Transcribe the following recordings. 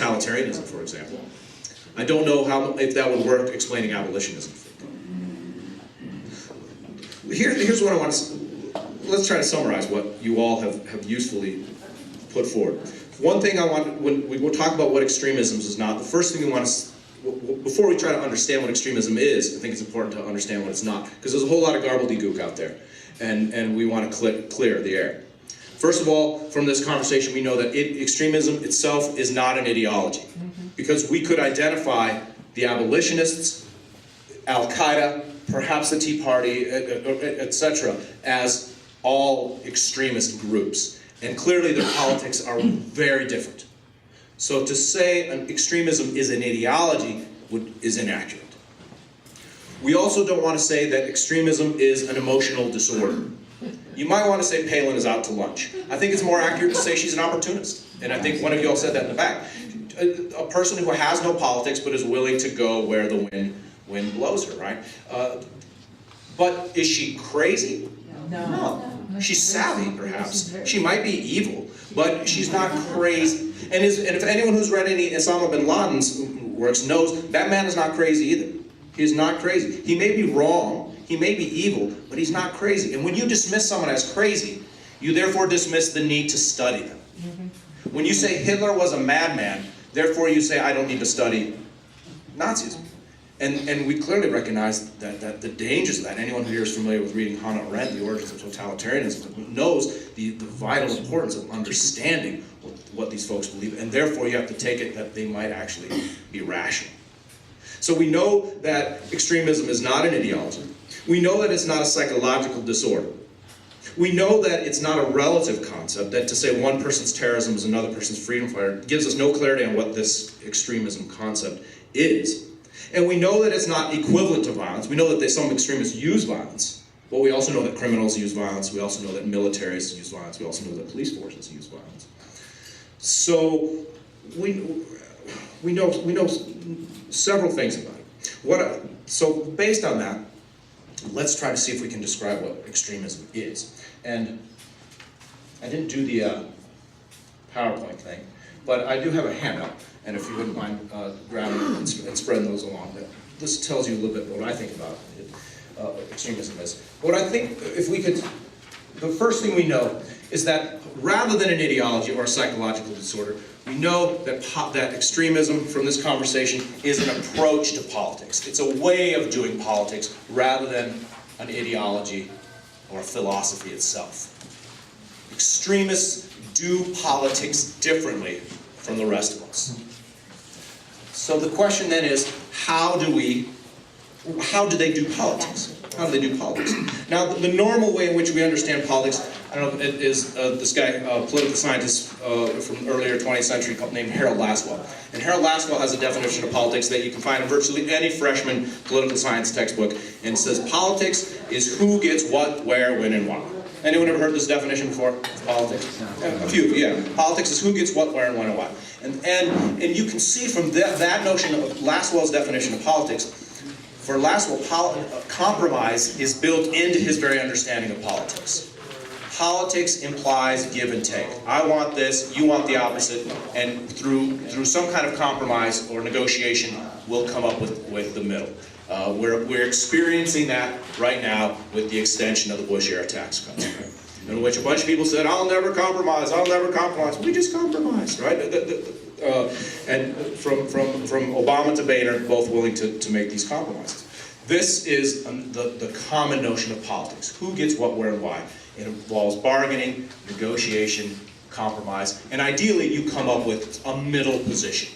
totalitarianism, for example. I don't know if that would work explaining abolitionism. Here's what I want to, let's try to summarize what you all have usefully put forward. One thing I want, when we will talk about what extremism is not, the first thing we want to, before we try to understand what extremism is, I think it's important to understand what it's not, because there's a whole lot of gobbledygook out there, and we want to clear the air. First of all, from this conversation, we know that extremism itself is not an ideology, because we could identify the abolitionists, Al-Qaeda, perhaps the Tea Party, etc., as all extremist groups. And clearly their politics are very different. So to say extremism is an ideology is inaccurate. We also don't want to say that extremism is an emotional disorder. You might want to say Palin is out to lunch. I think it's more accurate to say she's an opportunist. And I think one of you all said that in the back. A person who has no politics but is willing to go where the wind blows her, right? But is she crazy? No. She's savvy, perhaps. She might be evil, but she's not crazy. And if anyone who's read any Osama bin Laden's works knows that man is not crazy either. He is not crazy. He may be wrong, he may be evil, but he's not crazy. And when you dismiss someone as crazy, you therefore dismiss the need to study them. When you say Hitler was a madman, therefore you say I don't need to study Nazism. And we clearly recognize that the dangers of that. Anyone who here is familiar with reading Hannah Arendt, The Origins of Totalitarianism, knows the vital importance of understanding what these folks believe, and therefore you have to take it that they might actually be rational. So we know that extremism is not an ideology. We know that it's not a psychological disorder. We know that it's not a relative concept, that to say one person's terrorism is another person's freedom fighter gives us no clarity on what this extremism concept is. And we know that it's not equivalent to violence. We know that some extremists use violence, but we also know that criminals use violence. We also know that militaries use violence. We also know that police forces use violence. So we know several things about it. So based on that, let's try to see if we can describe what extremism is. And I didn't do the PowerPoint thing, but I do have a handout. And if you wouldn't mind grabbing and spreading those along, this tells you a little bit what I think about extremism is. What I think, if we could, the first thing we know is that rather than an ideology or a psychological disorder, we know that extremism from this conversation is an approach to politics. It's a way of doing politics rather than an ideology or a philosophy itself. Extremists do politics differently from the rest of us. So the question then is, how do they do politics? How do they do politics? Now, the normal way in which we understand politics, I don't know, it is this guy, political scientist from earlier 20th century named Harold Lasswell. And Harold Lasswell has a definition of politics that you can find in virtually any freshman political science textbook. And it says, politics is who gets what, where, when, and why. Anyone ever heard this definition before? Politics? A few, yeah. Politics is who gets what, where, and when, and why. And you can see from that notion of Lasswell's definition of politics, for Lasswell, compromise is built into his very understanding of politics. Politics implies give and take. I want this, you want the opposite, and through some kind of compromise or negotiation, we'll come up with the middle. We're experiencing that right now with the extension of the Bush-era tax cuts, right? In which a bunch of people said, I'll never compromise, I'll never compromise. We just compromised, right? And from Obama to Boehner, both willing to make these compromises. This is the common notion of politics. Who gets what, where, and why? It involves bargaining, negotiation, compromise, and ideally you come up with a middle position.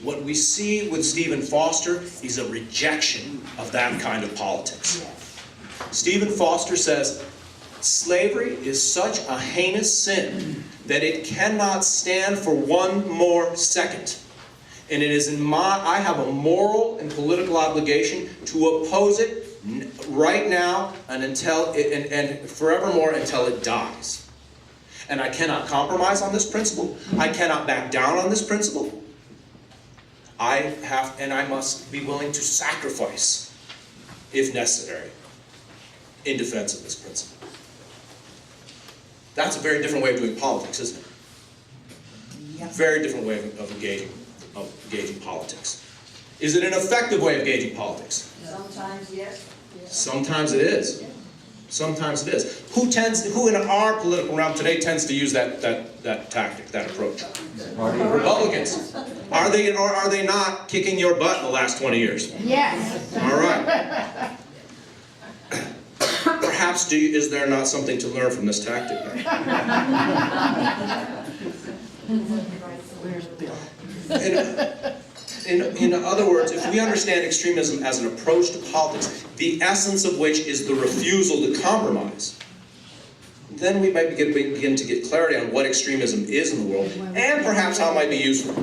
What we see with Stephen Foster is a rejection of that kind of politics. Stephen Foster says, slavery is such a heinous sin that it cannot stand for one more second. And it is I have a moral and political obligation to oppose it right now and forevermore until it dies. And I cannot compromise on this principle. I cannot back down on this principle. I must be willing to sacrifice, if necessary, in defense of this principle. That's a very different way of doing politics, isn't it? Very different way of engaging politics. Is it an effective way of engaging politics? Sometimes yes. Sometimes it is. Sometimes it is. Who in our political realm today tends to use that tactic, that approach? Republicans. Are they or are they not kicking your butt in the last 20 years? Yes. All right. Perhaps is there not something to learn from this tactic? In other words, if we understand extremism as an approach to politics, the essence of which is the refusal to compromise, then we might begin to get clarity on what extremism is in the world, and perhaps how it might be useful.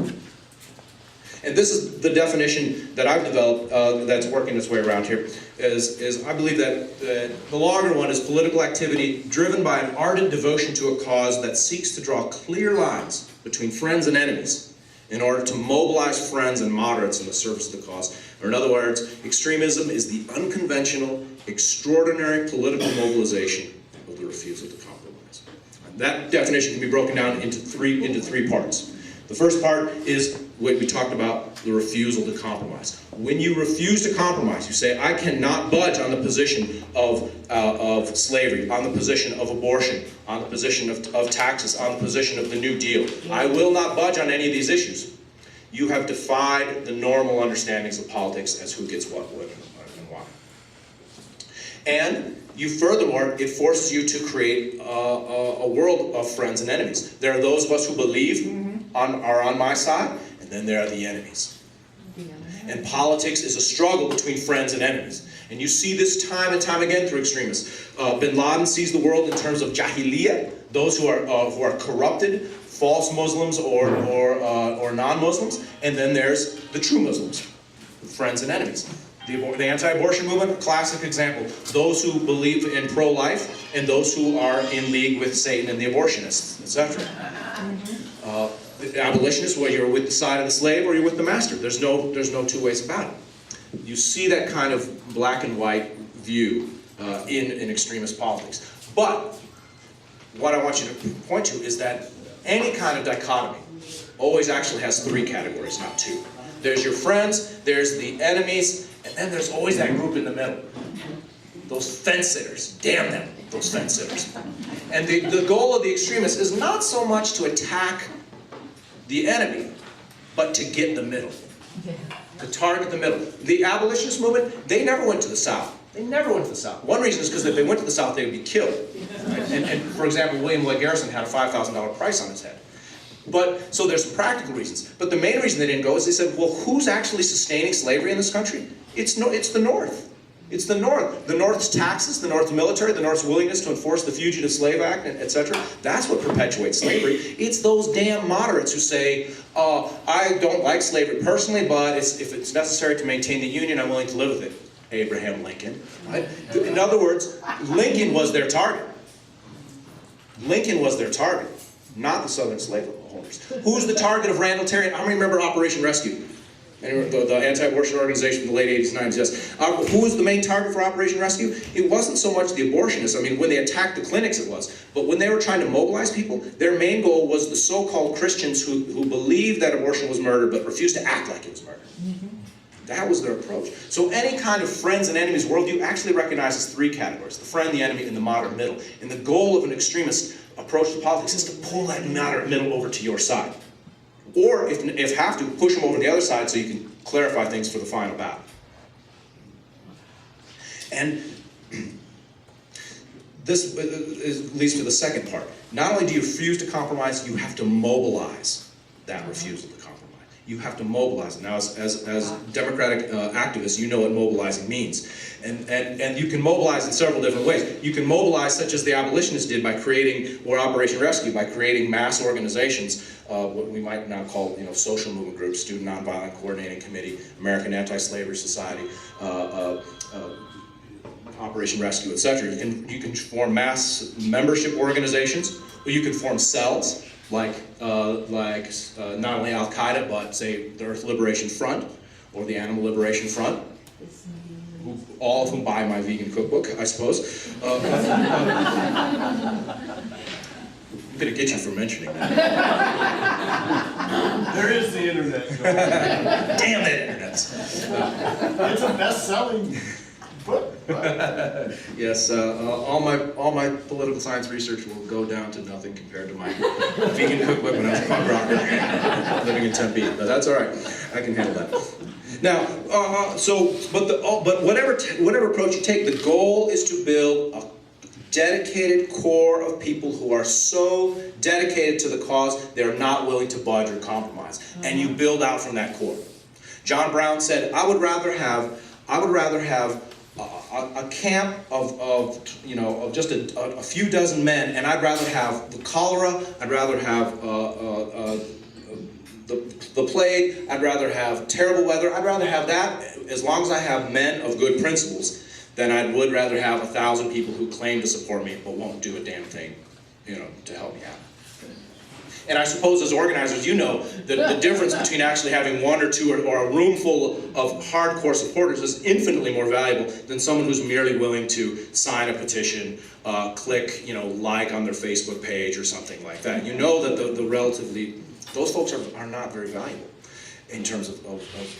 And this is the definition that I've developed that's working its way around here, is I believe that the longer one is political activity driven by an ardent devotion to a cause that seeks to draw clear lines between friends and enemies in order to mobilize friends and moderates in the service of the cause. Or in other words, extremism is the unconventional, extraordinary political mobilization of the refusal to compromise. And that definition can be broken down into three parts. The first part is what we talked about, the refusal to compromise. When you refuse to compromise, you say, I cannot budge on the position of slavery, on the position of abortion, on the position of taxes, on the position of the New Deal. I will not budge on any of these issues. You have defied the normal understandings of politics as who gets what, when, and why. And you furthermore, it forces you to create a world of friends and enemies. There are those of us who believe are on my side, and then there are the enemies. And politics is a struggle between friends and enemies. And you see this time and time again through extremists. Bin Laden sees the world in terms of jahiliyyah, those who are corrupted, false Muslims or non-Muslims, and then there's the true Muslims, friends and enemies. The anti-abortion movement, a classic example. Those who believe in pro-life and those who are in league with Satan and the abortionists, etc. The abolitionists, whether you're with the side of the slave or you're with the master. There's no two ways about it. You see that kind of black and white view in extremist politics. But what I want you to point to is that any kind of dichotomy always actually has three categories, not two. There's your friends, there's the enemies, and then there's always that group in the middle. Those fence-sitters. Damn them, those fence-sitters. And the goal of the extremists is not so much to attack the enemy, but to get the middle. To target the middle. The abolitionist movement, they never went to the South. They never went to the South. One reason is because if they went to the South, they would be killed. Right? And for example, William Lloyd Garrison had a $5,000 price on his head. So there's some practical reasons. But the main reason they didn't go is they said, well, who's actually sustaining slavery in this country? It's the North. It's the North. The North's taxes, the North's military, the North's willingness to enforce the Fugitive Slave Act, etc. That's what perpetuates slavery. It's those damn moderates who say, I don't like slavery personally, but if it's necessary to maintain the Union, I'm willing to live with it. Abraham Lincoln. Right? In other words, Lincoln was their target. Lincoln was their target, not the Southern slaveholders. Who's the target of Randall Terry? How many remember Operation Rescue? The anti-abortion organization in the late 80s, 90s, yes. Who was the main target for Operation Rescue? It wasn't so much the abortionists. I mean, when they attacked the clinics, it was. But when they were trying to mobilize people, their main goal was the so-called Christians who believed that abortion was murder, but refused to act like it was murder. That was their approach. So any kind of friends and enemies worldview actually recognizes three categories: the friend, the enemy, and the moderate middle. And the goal of an extremist approach to politics is to pull that moderate middle over to your side. Or, if have to, push them over to the other side so you can clarify things for the final battle. And this leads to the second part. Not only do you refuse to compromise, you have to mobilize that refusal to compromise. You have to mobilize it. Now, as democratic activists, you know what mobilizing means. And you can mobilize in several different ways. You can mobilize, such as the abolitionists did by creating, or Operation Rescue, by creating mass organizations, what we might now call, social movement groups, Student Nonviolent Coordinating Committee, American Anti-Slavery Society, Operation Rescue, etc. You can form mass membership organizations, or you can form cells, like not only Al-Qaeda, but say the Earth Liberation Front, or the Animal Liberation Front, all of whom buy my vegan cookbook, I suppose. I'm gonna get you for mentioning that. There is the internet. Damn that internet. It's a best-selling book. Yes, all my political science research will go down to nothing compared to my vegan cookbook when I was a punk rocker living in Tempe. But that's all right. I can handle that. Now, but whatever approach you take, the goal is to build a dedicated core of people who are so dedicated to the cause they're not willing to budge or compromise, and you build out from that core. John Brown said, "I would rather have a camp of just a few dozen men, and I'd rather have the cholera, I'd rather have the plague, I'd rather have terrible weather, I'd rather have that as long as I have men of good principles, than I would rather have 1,000 people who claim to support me but won't do a damn thing, to help me out." And I suppose as organizers, you know that the difference between actually having one or two or a room full of hardcore supporters is infinitely more valuable than someone who's merely willing to sign a petition, click, like on their Facebook page or something like that. You know that those folks are not very valuable in terms of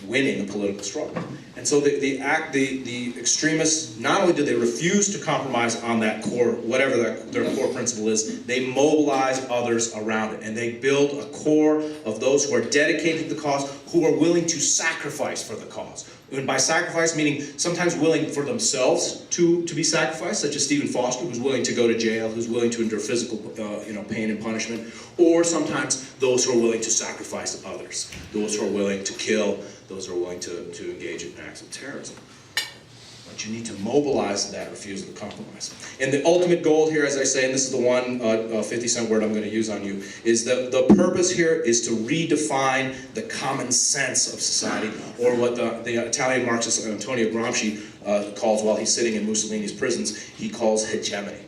winning a political struggle. And so the extremists, not only do they refuse to compromise on that core, whatever their core principle is, they mobilize others around it. And they build a core of those who are dedicated to the cause, who are willing to sacrifice for the cause. And by sacrifice, meaning sometimes willing for themselves to be sacrificed, such as Stephen Foster, who's willing to go to jail, who's willing to endure physical pain and punishment, or sometimes those who are willing to sacrifice others, those who are willing to kill, those who are willing to engage in acts of terrorism. But you need to mobilize that refusal to compromise. And the ultimate goal here, as I say, and this is the one 50-cent word I'm going to use on you, is that the purpose here is to redefine the common sense of society, or what the Italian Marxist Antonio Gramsci calls, while he's sitting in Mussolini's prisons, he calls hegemony,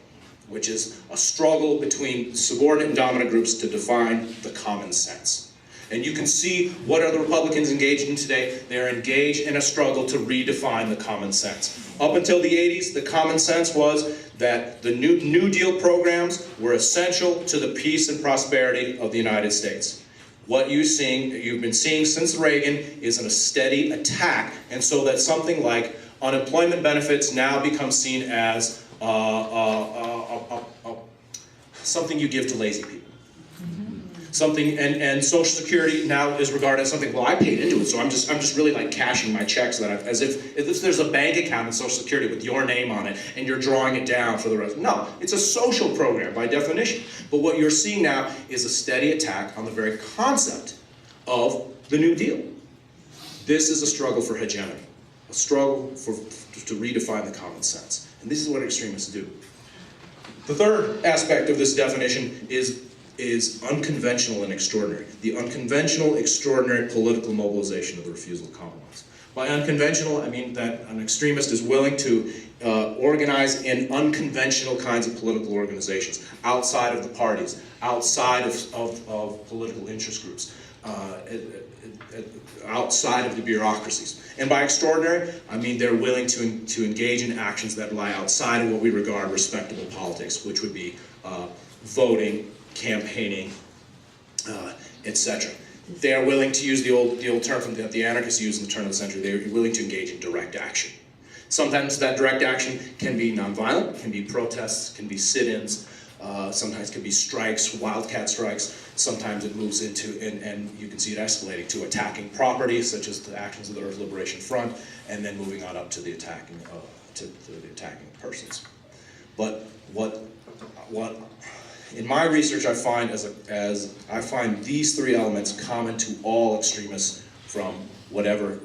which is a struggle between subordinate and dominant groups to define the common sense. And you can see what are the Republicans engaged in today. They're engaged in a struggle to redefine the common sense. Up until the 80s, the common sense was that the New Deal programs were essential to the peace and prosperity of the United States. What you've been seeing since Reagan is a steady attack, and so that something like unemployment benefits now becomes seen as something you give to lazy people. Something, and Social Security now is regarded as something, well, I paid into it, so I'm just really like cashing my checks, that as if there's a bank account in Social Security with your name on it and you're drawing it down for the rest. No, it's a social program by definition. But what you're seeing now is a steady attack on the very concept of the New Deal. This is a struggle for hegemony, a struggle to redefine the common sense. And this is what extremists do. The third aspect of this definition is unconventional and extraordinary. The unconventional, extraordinary political mobilization of the refusal to compromise. By unconventional, I mean that an extremist is willing to organize in unconventional kinds of political organizations, outside of the parties, outside of political interest groups, outside of the bureaucracies. And by extraordinary, I mean they're willing to engage in actions that lie outside of what we regard respectable politics, which would be voting, campaigning, etc. They are willing to use the old term that the anarchists used in the turn of the century. They are willing to engage in direct action. Sometimes that direct action can be nonviolent, can be protests, can be sit-ins, sometimes can be strikes, wildcat strikes. Sometimes it moves into, and you can see it escalating to attacking property, such as the actions of the Earth Liberation Front, and then moving on up to the attacking persons. But what in my research I find I find these three elements common to all extremists from whatever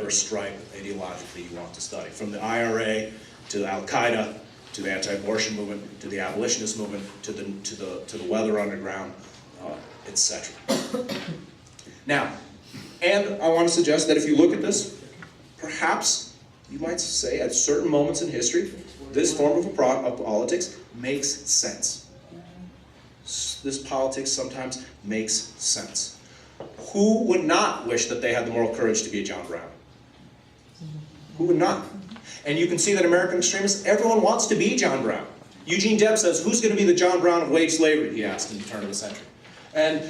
stripe ideologically you want to study, from the IRA to Al-Qaeda to the anti-abortion movement to the abolitionist movement to the Weather Underground, etc. Now, and I want to suggest that if you look at this, perhaps you might say at certain moments in history, this form of politics makes sense. This politics sometimes makes sense. Who would not wish that they had the moral courage to be a John Brown? Who would not? And you can see that American extremists, everyone wants to be John Brown. Eugene Debs says, who's going to be the John Brown of wage slavery, he asked in the turn of the century. And